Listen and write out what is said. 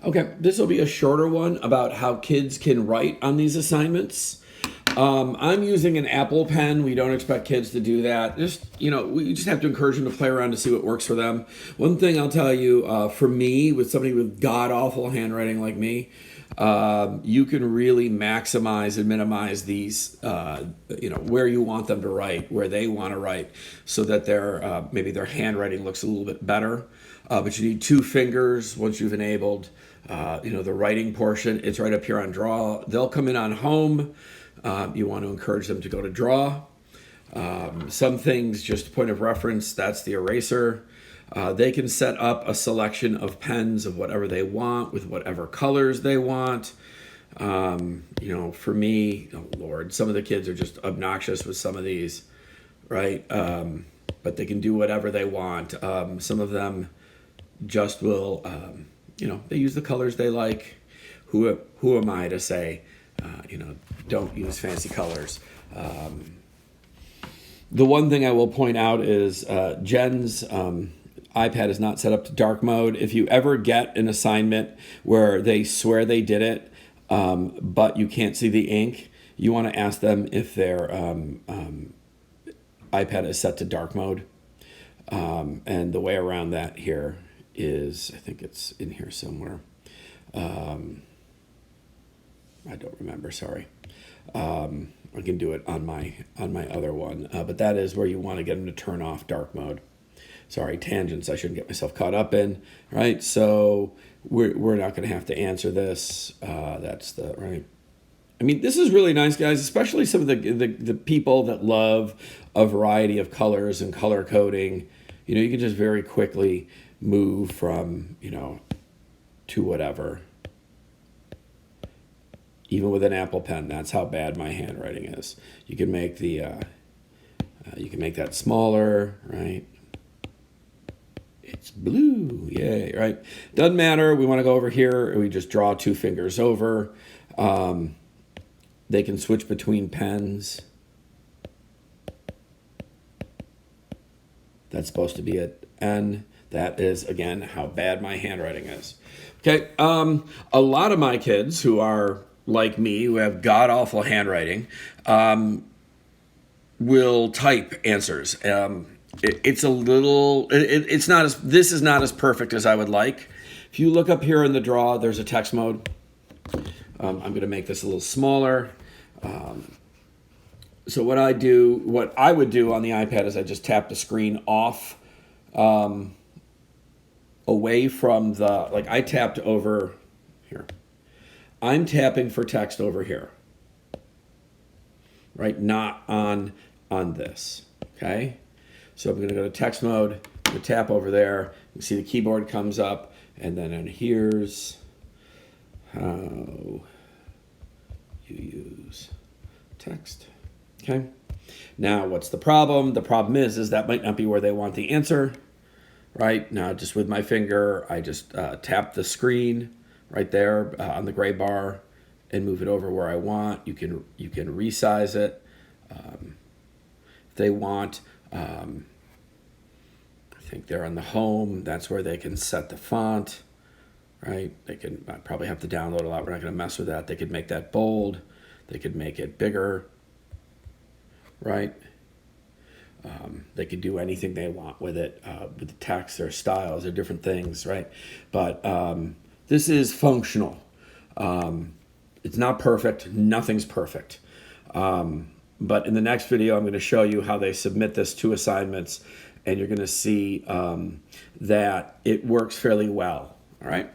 Okay, this will be a shorter one about how kids can write on these assignments. I'm using an Apple pen. We don't expect kids to do that. We just have to encourage them to play around to see what works for them. One thing I'll tell you, for me, with somebody with god-awful handwriting like me, you can really maximize and minimize these, where you want them to write, where they want to write, so that maybe their handwriting looks a little bit better. But you need two fingers once you've enabled, the writing portion. It's right up here on draw. They'll come in on home. You want to encourage them to go to draw. Some things, just a point of reference, that's the eraser. They can set up a selection of pens of whatever they want with whatever colors they want. For me, oh Lord, some of the kids are just obnoxious with some of these, right? But they can do whatever they want. Some of them just will, they use the colors they like. Who am I to say, don't use fancy colors? The one thing I will point out is Jen's iPad is not set up to dark mode. If you ever get an assignment where they swear they did it, but you can't see the ink, you want to ask them if their iPad is set to dark mode. And the way around that here is, I think it's in here somewhere. I don't remember, sorry. I can do it on my other one, but that is where you want to get them to turn off dark mode. Sorry, tangents I shouldn't get myself caught up in, right? So we're not going to have to answer this. That's the right. I mean, this is really nice, guys, especially some of the people that love a variety of colors and color coding. You can just very quickly move from, to whatever. Even with an Apple pen, that's how bad my handwriting is. You can make you can make that smaller, right? It's blue, yay, right? Doesn't matter. We want to go over here. We just draw two fingers over. They can switch between pens. That's supposed to be an N. That is, again, how bad my handwriting is. Okay, a lot of my kids who are like me, who have god-awful handwriting, will type answers. It's a little, it's not as, this is not as perfect as I would like. If you look up here in the draw, there's a text mode. I'm going to make this a little smaller. So what I would do on the iPad is I just tap the screen off, away from I tapped over here. I'm tapping for text over here, right? Not on this, okay? So I'm going to go to text mode, I'm going to tap over there. You can see the keyboard comes up, and then here's how you use text, okay? Now, what's the problem? The problem is that might not be where they want the answer, right? Now, just with my finger, I just tap the screen right there on the gray bar and move it over where I want. You can resize it if they want. I think they're on the home. That's where they can set the font, right? I probably have to download a lot. We're not going to mess with that. They could make that bold. They could make it bigger, right? They could do anything they want with it, with the text, their styles, their different things, right? But this is functional. It's not perfect. Nothing's perfect. But in the next video, I'm going to show you how they submit this to assignments, and you're going to see that it works fairly well. All right.